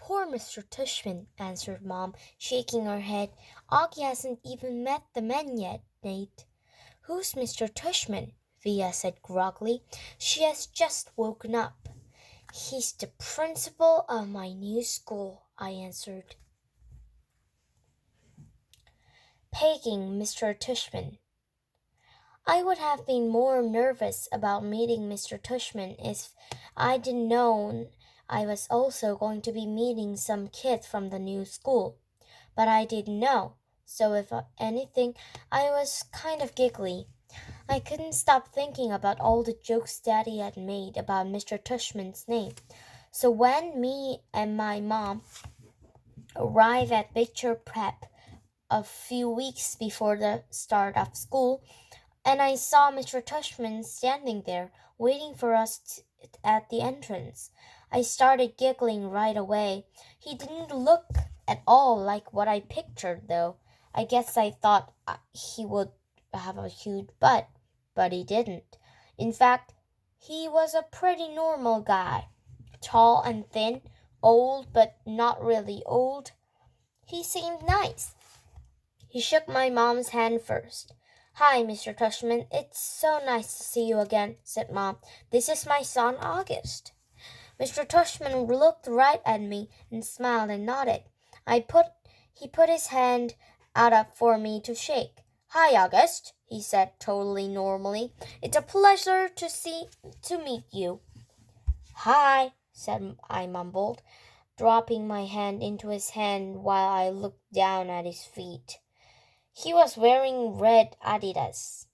Poor Mr. Tushman, answered Mom, shaking her head. Augie hasn't even met the men yet, Nate. Who's Mr. Tushman? Via said groggily. She has just woken up. He's the principal of my new school, I answered. Pegging Mr. Tushman. I would have been more nervous about meeting Mr. Tushman if I didn't know I was also going to be meeting some kids from the new school. But I didn't know, so if anything, I was kind of giggly. I couldn't stop thinking about all the jokes Daddy had made about Mr. Tushman's name. So when me and my mom arrived at picture prep a few weeks before the start of school, and I saw Mr. Tushman standing there, waiting for us at the entrance, I started giggling right away. He didn't look at all like what I pictured, though. I guess I thought he would have a huge butt, but he didn't. In fact, he was a pretty normal guy. Tall and thin, old but not really old. He seemed nice. He shook my mom's hand first. Hi, Mr. Tushman. It's so nice to see you again, said Mom. This is my son, August. Mr. Tushman looked right at me and smiled and nodded. He put his hand out up for me to shake. Hi, August, he said totally normally. It's a pleasure to meet you. Hi, I mumbled, dropping my hand into his hand while I looked down at his feet. He was wearing red Adidas.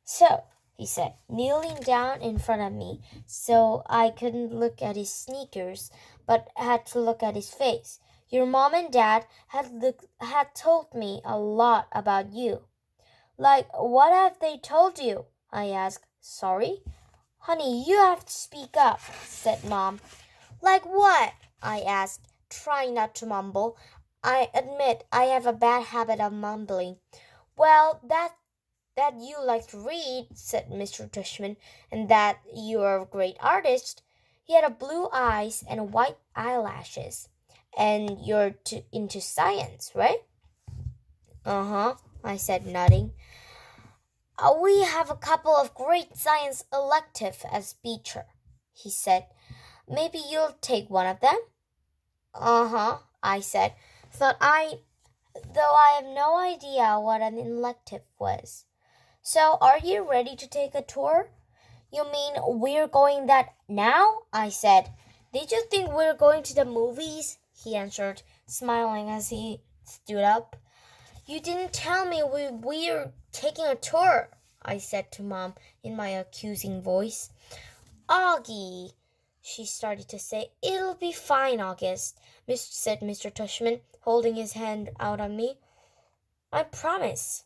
So, he said, kneeling down in front of me so I couldn't look at his sneakers but had to look at his face. Your mom and dad had told me a lot about you. Like, what have they told you? I asked. Sorry? Honey, you have to speak up, said Mom. Like what? I asked, trying not to mumble. I admit I have a bad habit of mumbling. Well, that you like to read, said Mr. Tushman, and that you are a great artist. He had blue eyes and white eyelashes. And you're into science, right? Uh-huh, I said, nodding. We have a couple of great science electives as Beecher, he said. Maybe you'll take one of them? Uh-huh, I said, though I have no idea what an elective was. So, are you ready to take a tour? You mean we're going that now? I said. Did you think we're going to the movies? He answered, smiling as he stood up. You didn't tell me we're taking a tour, I said to Mom in my accusing voice. Augie, she started to say. It'll be fine, August, said Mr. Tushman, holding his hand out on me. I promise.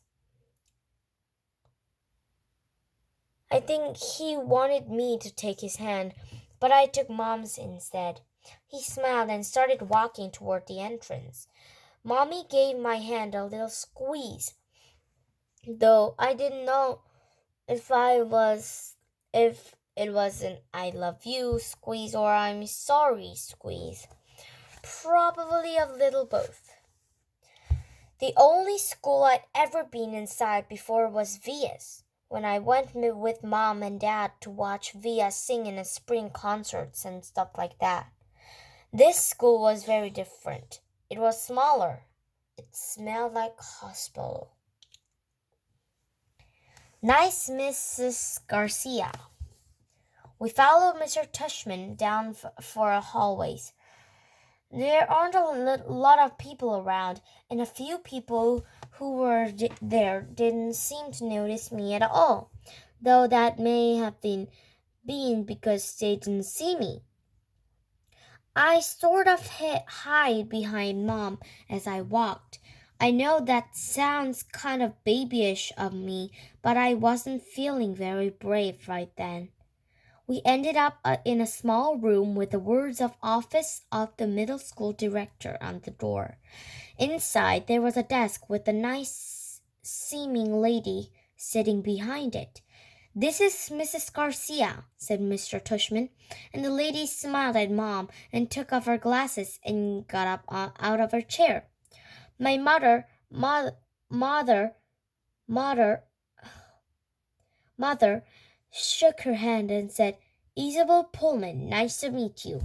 I think he wanted me to take his hand, but I took Mom's instead. He smiled and started walking toward the entrance. Mommy gave my hand a little squeeze, though I didn't know if it was an I love you squeeze or I'm sorry squeeze. Probably a little both. The only school I'd ever been inside before was Via's, when I went with Mom and Dad to watch Via sing in a spring concerts and stuff like that. This school was very different. It was smaller. It smelled like hospital. Nice Mrs. Garcia. We followed Mr. Tushman down for a hallways. There aren't a lot of people around, and a few people who were there didn't seem to notice me at all, though that may have been because they didn't see me. I sort of hid behind Mom as I walked. I know that sounds kind of babyish of me, but I wasn't feeling very brave right then. We ended up in a small room with the words of Office of the Middle School Director on the door. Inside, there was a desk with a nice-seeming lady sitting behind it. "This is Mrs. Garcia," said Mr. Tushman, and the lady smiled at Mom and took off her glasses and got up out of her chair. My mother, mother shook her hand and said, "Isabel Pullman, nice to meet you."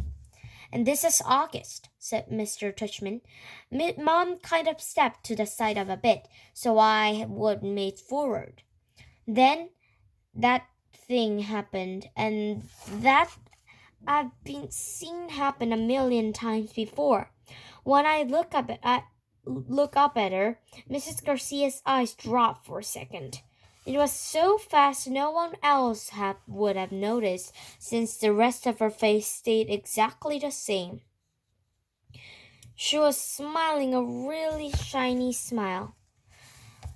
"And this is August," said Mr. Tushman. Mom kind of stepped to the side of a bit, so I would move forward. Then that thing happened, and that I've been seen happen a million times before. When I look up at her, Mrs. Garcia's eyes drop for a second. It was so fast no one else would have noticed, since the rest of her face stayed exactly the same. She was smiling a really shiny smile.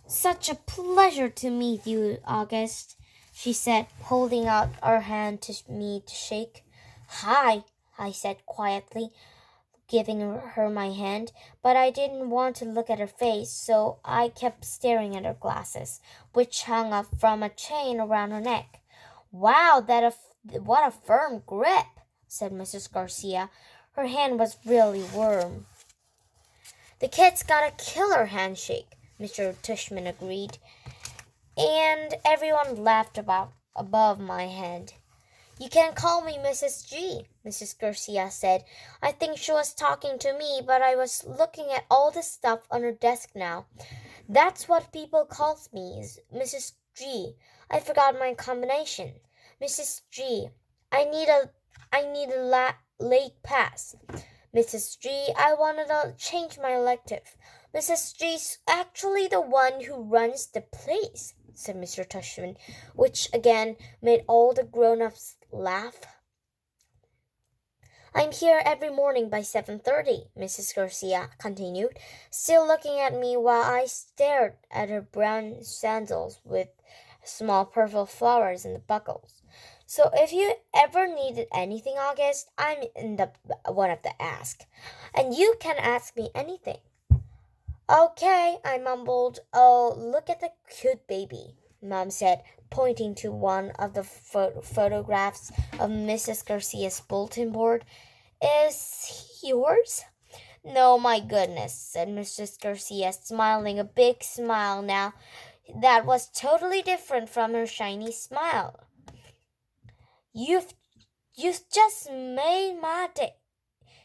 "Such a pleasure to meet you, August," she said, holding out her hand to me to shake. "Hi," I said quietly, giving her my hand, but I didn't want to look at her face, so I kept staring at her glasses, which hung up from a chain around her neck. "Wow, what a firm grip," said Mrs. Garcia. Her hand was really warm. "The kid's got a killer handshake," Mr. Tushman agreed, and everyone laughed above my head. "You can call me Mrs. G," Mrs. Garcia said. I think she was talking to me, but I was looking at all the stuff on her desk now. "That's what people call me, Mrs. G. I forgot my combination. Mrs. G. I need a late pass. Mrs. G. I wanted to change my elective. Mrs. G's actually the one who runs the place," said Mr. Tushman, which again made all the grown-ups laugh. "I'm here every morning by 7:30, Mrs. Garcia continued, still looking at me while I stared at her brown sandals with small purple flowers in the buckles. "So if you ever needed anything, August, I'm in the one of the ask, and you can ask me anything." "Okay," I mumbled. "Oh, look at the cute baby," Mom said, pointing to one of the photographs of Mrs. Garcia's bulletin board. "Is he yours?" "No, my goodness," said Mrs. Garcia, smiling a big smile now that was totally different from her shiny smile. You've just made my day.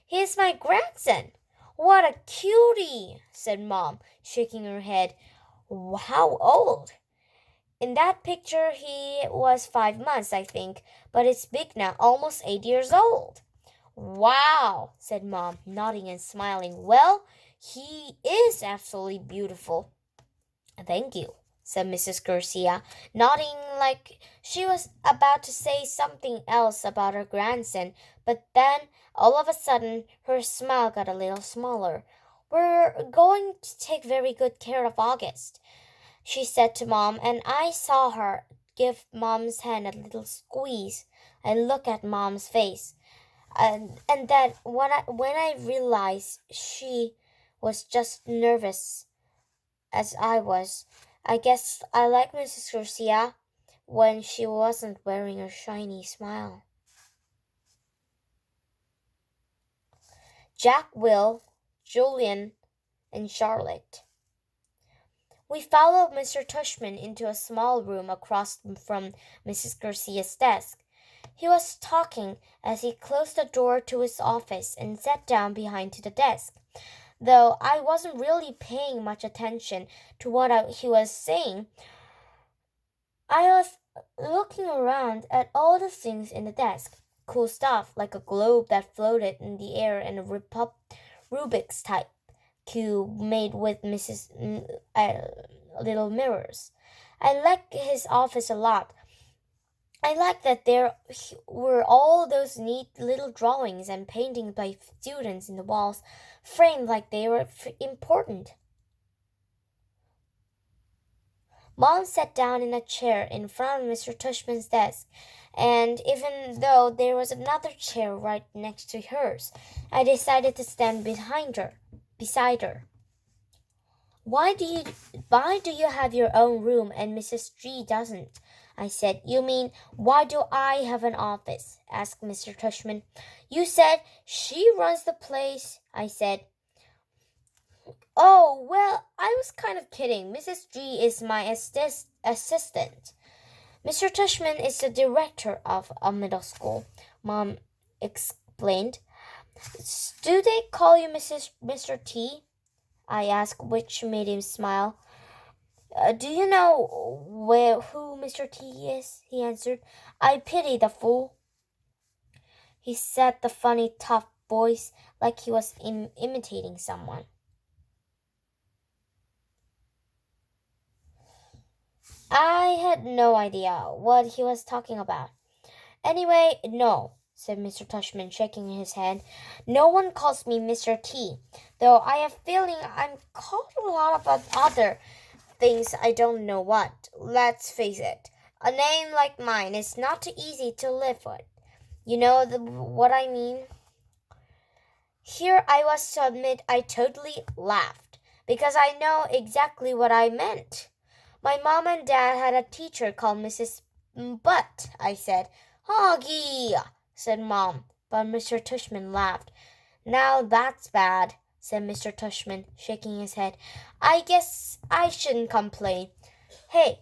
He's my grandson." "What a cutie," said Mom, shaking her head. "How old?" "In that picture he was 5 months, I think, but it's big now, almost 8 years old." "Wow," said Mom, nodding and smiling. "Well, he is absolutely beautiful." "Thank you," said Mrs. Garcia, nodding like she was about to say something else about her grandson, but then, all of a sudden, her smile got a little smaller. "We're going to take very good care of August," she said to Mom, and I saw her give Mom's hand a little squeeze. I looked at Mom's face, and that when I realized she was just nervous as I was. I guess I liked Mrs. Garcia when she wasn't wearing her shiny smile. Jack, Will, Julian, and Charlotte. We followed Mr. Tushman into a small room across from Mrs. Garcia's desk. He was talking as he closed the door to his office and sat down behind the desk. Though I wasn't really paying much attention to what he was saying, I was looking around at all the things in the desk. Cool stuff like a globe that floated in the air and a Rubik's type cube made with little mirrors. I liked his office a lot. I liked that there were all those neat little drawings and paintings by students in the walls, framed like they were important. Mom sat down in a chair in front of Mr. Tushman's desk, and even though there was another chair right next to hers, I decided to stand beside her. Why do you have your own room and Mrs. G doesn't?" I said. You mean, why do I have an office? Asked Mr. Tushman. You said she runs the place, I said. Oh, well, I was kind of kidding. Mrs. G is my assistant. Mr. Tushman is the director of a middle school, Mom explained. Do they call you Mr. T? I asked, which made him smile. Do you know who Mr. T is? He answered. I pity the fool. He said the funny, tough voice like he was imitating someone. I had no idea what he was talking about. Anyway, no, said Mr. Tushman, shaking his head. No one calls me Mr. T, though I have a feeling I'm called a lot of other things I don't know what. Let's face it, a name like mine is not too easy to live with. You know what I mean? Here I was to admit I totally laughed, because I know exactly what I meant. My mom and dad had a teacher called Mrs. Butt, I said. Hoggy, said Mom, but Mr. Tushman laughed. Now that's bad, said Mr. Tushman, shaking his head. I guess I shouldn't complain. Hey,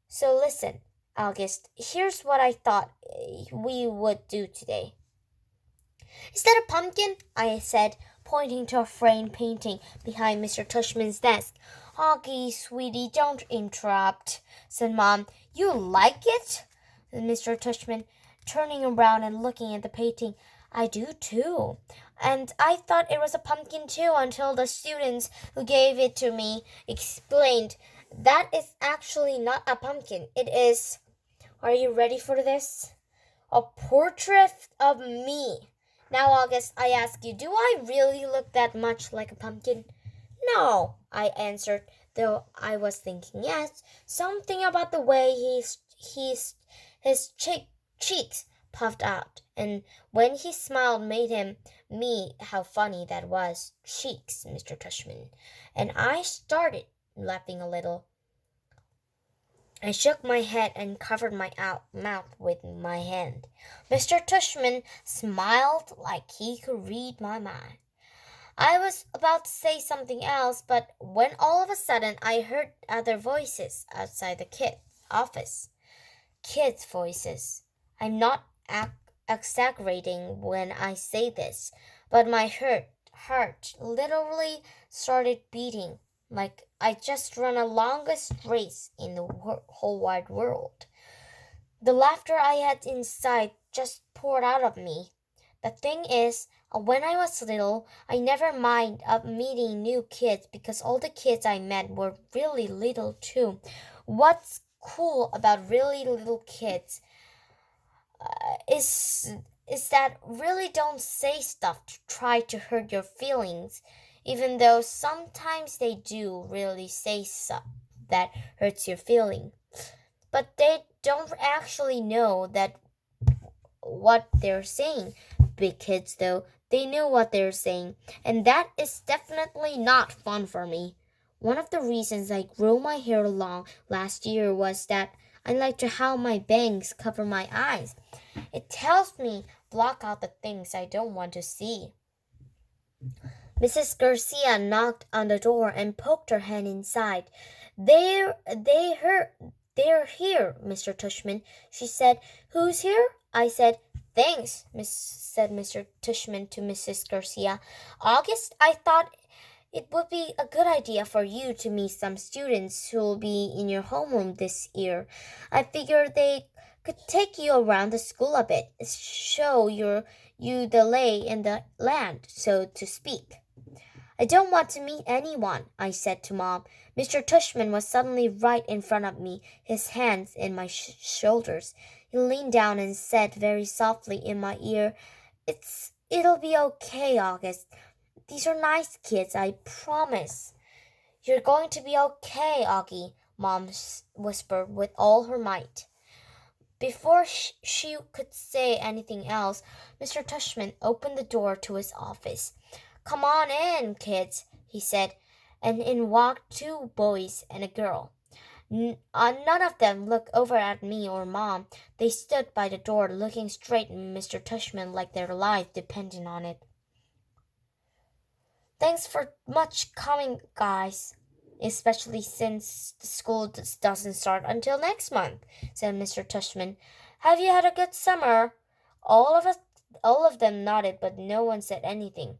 so listen, August, here's what I thought we would do today. Is that a pumpkin? I said, pointing to a framed painting behind Mr. Tushman's desk. Hoggy, sweetie, don't interrupt, said Mom. You like it? Said Mr. Tushman, turning around and looking at the painting. I do too. And I thought it was a pumpkin too until the students who gave it to me explained that is actually not a pumpkin. It is, are you ready for this? A portrait of me. Now, August, I ask you, do I really look that much like a pumpkin? No, I answered, though I was thinking yes. Something about the way his cheeks puffed out, and when he smiled made me how funny that was. Cheeks, Mr. Tushman. And I started laughing a little. I shook my head and covered my mouth with my hand. Mr. Tushman smiled like he could read my mind. I was about to say something else, but when all of a sudden I heard other voices outside the office. Kids' voices. I'm not exaggerating when I say this, but my heart literally started beating like I just run the longest race in the whole wide world. The laughter I had inside just poured out of me. The thing is, when I was little, I never minded meeting new kids because all the kids I met were really little too. What's cool about really little kids is that really don't say stuff to try to hurt your feelings, even though sometimes they do really say stuff that hurts your feeling. But they don't actually know that what they're saying. Big kids, though, they know what they're saying, and that is definitely not fun for me. One of the reasons I grew my hair long last year was that I like to have my bangs cover my eyes. It helps me block out the things I don't want to see. Mrs. Garcia knocked on the door and poked her head inside. They're here, Mr. Tushman, she said. Who's here? I said, thanks, said Mr. Tushman to Mrs. Garcia. August, I thought it would be a good idea for you to meet some students who will be in your homeroom this year. I figured they could take you around the school a bit, show you the lay in the land, so to speak. I don't want to meet anyone, I said to Mom. Mr. Tushman was suddenly right in front of me, his hands in my shoulders. He leaned down and said very softly in my ear, It'll be okay, August. These are nice kids, I promise. You're going to be okay, Augie, Mom whispered with all her might. Before she could say anything else, Mr. Tushman opened the door to his office. Come on in, kids, he said, and in walked two boys and a girl. None of them looked over at me or Mom. They stood by the door looking straight at Mr. Tushman like their life depended on it. Thanks for much coming, guys, especially since the school doesn't start until next month, said Mr. Tushman. Have you had a good summer? All of them nodded, but no one said anything.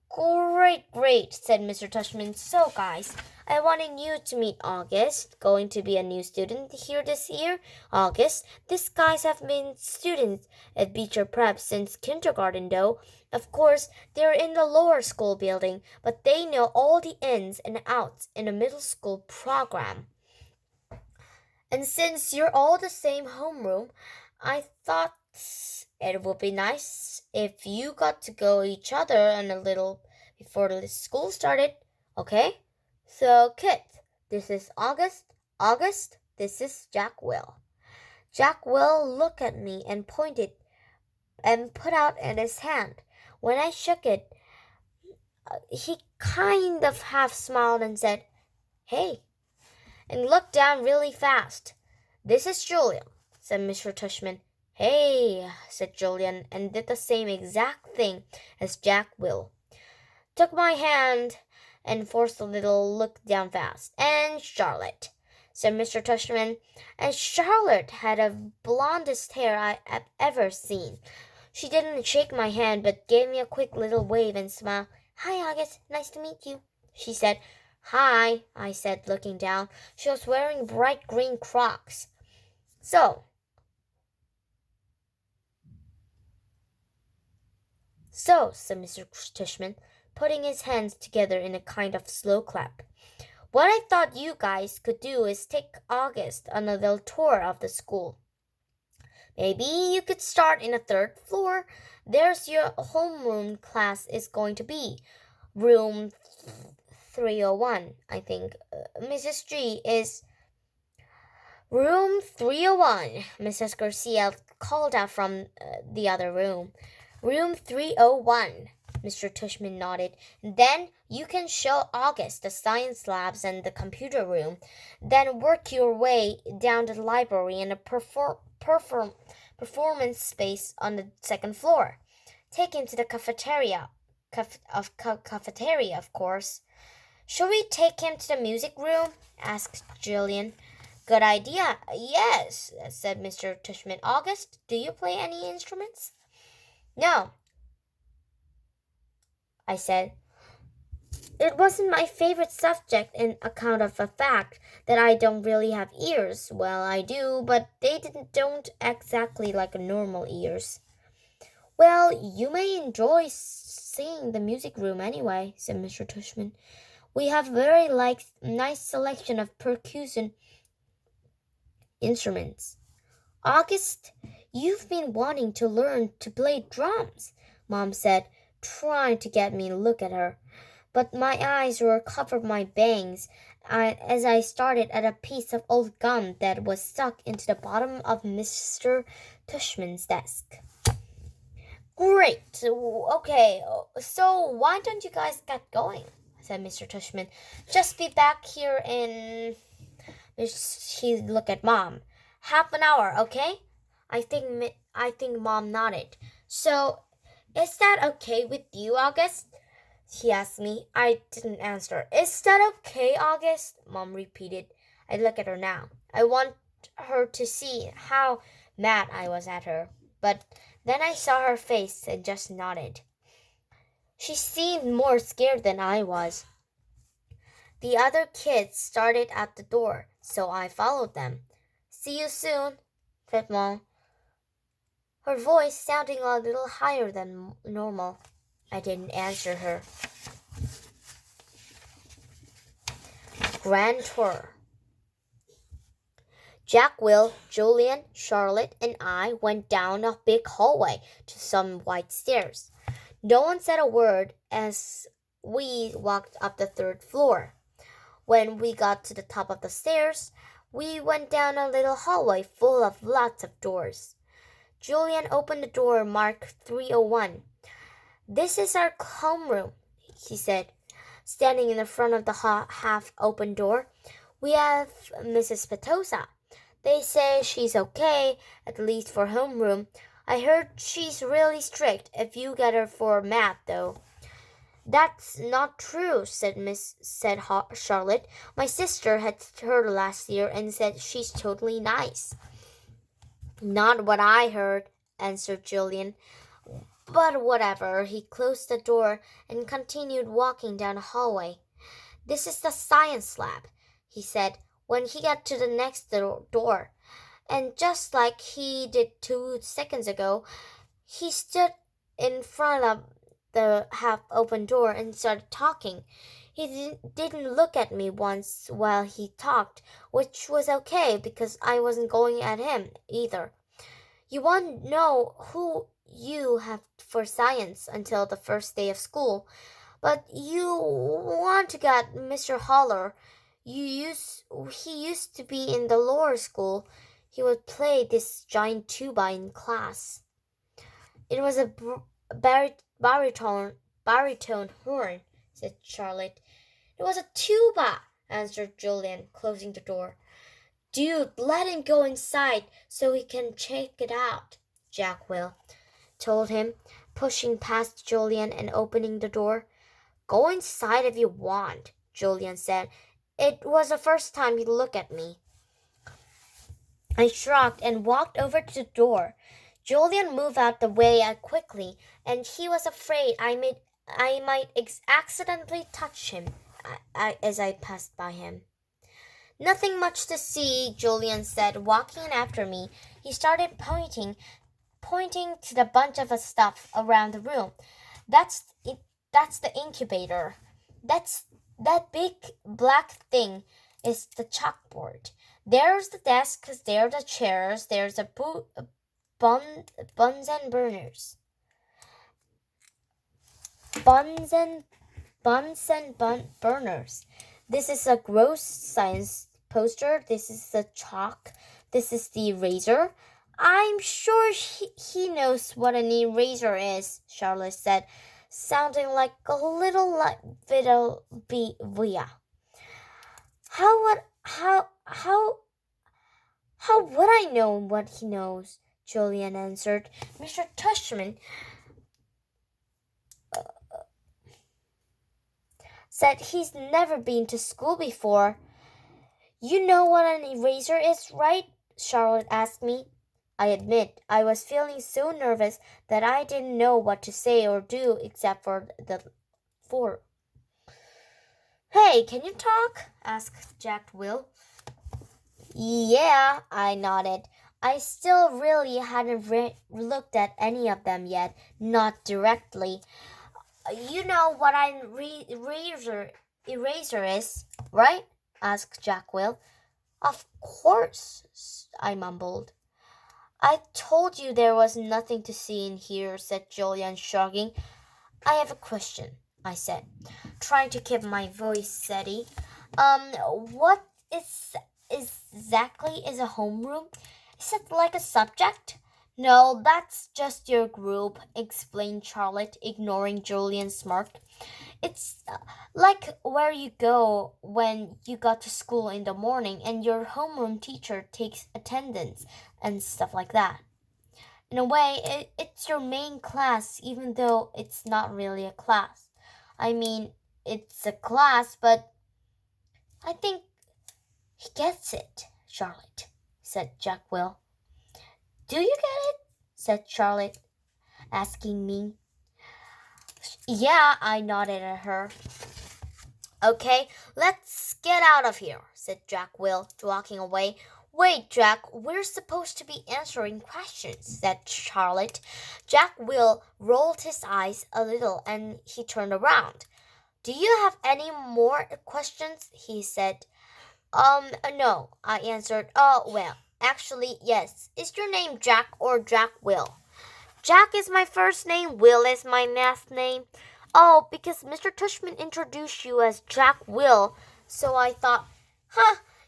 Great, said Mr. Tushman. So, guys, I wanted you to meet August, going to be a new student here this year. August, these guys have been students at Beecher Prep since kindergarten, though. Of course, they're in the lower school building, but they know all the ins and outs in the middle school program. And since you're all the same homeroom, I thought it would be nice if you got to go each other and a little before the school started, okay? So, kids, this is August. August, this is Jack Will. Jack Will looked at me and pointed and put out his hand. When I shook it, he kind of half smiled and said, "Hey," and looked down really fast. "This is Julian," said Mr. Tushman. "Hey," said Julian, and did the same exact thing as Jack Will. Took my hand and forced a little look down fast. "And Charlotte," said Mr. Tushman, and Charlotte had the blondest hair I have ever seen. She didn't shake my hand, but gave me a quick little wave and smile. "Hi, August. Nice to meet you," she said. "Hi," I said, looking down. She was wearing bright green Crocs. So, said Mr. Tushman, putting his hands together in a kind of slow clap. "What I thought you guys could do is take August on a little tour of the school. Maybe you could start in the third floor. There's your homeroom class is going to be. Room 301, I think. Mrs. G is room 301, Mrs. Garcia called out from the other room. Room 301, Mr. Tushman nodded. "Then you can show August the science labs and the computer room. Then work your way down to the library and the performance space on the second floor. Take him to the cafeteria. Cafeteria, of course." "Shall we take him to the music room?" asked Julian. "Good idea. Yes," said Mr. Tushman. "August, do you play any instruments?" "No," I said. "It wasn't my favorite subject in account of the fact that I don't really have ears. Well, I do, but they don't exactly like normal ears." "Well, you may enjoy seeing the music room anyway," said Mr. Tushman. "We have very nice selection of percussion instruments." "August, you've been wanting to learn to play drums," Mom said, trying to get me to look at her. But my eyes were covered my bangs as I started at a piece of old gum that was stuck into the bottom of Mr. Tushman's desk. "Great. Okay, so why don't you guys get going?" said Mr. Tushman. "Just be back here in..." She looked at Mom. "Half an hour, okay?" I think Mom nodded. "So, is that okay with you, August?" he asked me. I didn't answer. "Is that okay, August?" Mom repeated. I look at her now. I want her to see how mad I was at her. But then I saw her face and just nodded. She seemed more scared than I was. The other kids started at the door, so I followed them. "See you soon," said Mom, her voice sounding a little higher than normal. I didn't answer her. Grand Tour. Jack, Will, Julian, Charlotte, and I went down a big hallway to some white stairs. No one said a word as we walked up the third floor. When we got to the top of the stairs, we went down a little hallway full of lots of doors. Julian opened the door marked 301. "This is our homeroom," he said, standing in the front of the half-open door. We have Mrs. Petosa. They say she's okay, at least for homeroom. I heard she's really strict if you get her for math, though. That's not true, said Charlotte. My sister had her last year and said she's totally nice. Not what I heard, answered Julian. But whatever, he closed the door and continued walking down the hallway. This is the science lab, he said when he got to the next door. And just like he did 2 seconds ago, he stood in front of the half-open door and started talking. He didn't look at me once while he talked, which was okay because I wasn't going at him either. You won't know who you have for science until the first day of school, but you want to get Mr. Holler. He used to be in the lower school. He would play this giant tuba in class. It was a baritone horn, said Charlotte. It was a tuba, answered Julian, closing the door. Dude, let him go inside so he can check it out, Jack told him, pushing past Julian and opening the door. Go inside if you want, Julian said. It was the first time he looked at me. I shrugged and walked over to the door. Julian moved out the way quickly, and he was afraid I might accidentally touch him as I passed by him. Nothing much to see, Julian said, walking after me. He started pointing to the bunch of stuff around the room. That's the incubator. That big black thing is the chalkboard. There's the desks, there are the chairs, there's the Bunsen burners. Burners. This is a gross science poster. This is the chalk. This is the eraser. I'm sure he knows what an eraser is, Charlotte said, sounding like a little Via. How would I know what he knows? Julian answered. Mr. Tushman said he's never been to school before. You know what an eraser is, right? Charlotte asked me. I admit I was feeling so nervous that I didn't know what to say or do except for the four. Hey, can you talk? Asked Jack Will. Yeah, I nodded. I still really hadn't looked at any of them yet, not directly. You know what an eraser is, right? Asked Jack Will. Of course, I mumbled. I told you there was nothing to see in here, said Julian, shrugging. I have a question, I said, trying to keep my voice steady. What exactly is a homeroom? Is it like a subject? No, that's just your group, explained Charlotte, ignoring Julian's smirk. It's like where you go when you got to school in the morning and your homeroom teacher takes attendance and stuff like that. In a way, it's your main class, even though it's not really a class. I mean, it's a class, but I think he gets it, Charlotte, said Jack Will. Do you get it? Said Charlotte, asking me. Yeah, I nodded at her. Okay, let's get out of here, said Jack Will, walking away. Wait, Jack, we're supposed to be answering questions, said Charlotte. Jack Will rolled his eyes a little and he turned around. Do you have any more questions? He said. No, I answered. Oh, well, actually, yes. Is your name Jack or Jack Will? Jack is my first name, Will is my last name. Oh, because Mr. Tushman introduced you as Jack Will, so I thought,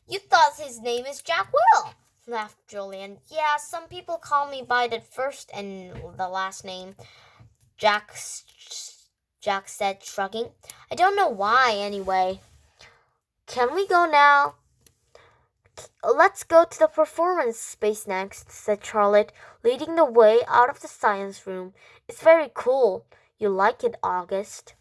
you thought his name is Jack Will, laughed Julian. Yeah, some people call me by the first and the last name, Jack said, shrugging. I don't know why, anyway. Can we go now? Let's go to the performance space next, said Charlotte, leading the way out of the science room. It's very cool. You like it, August?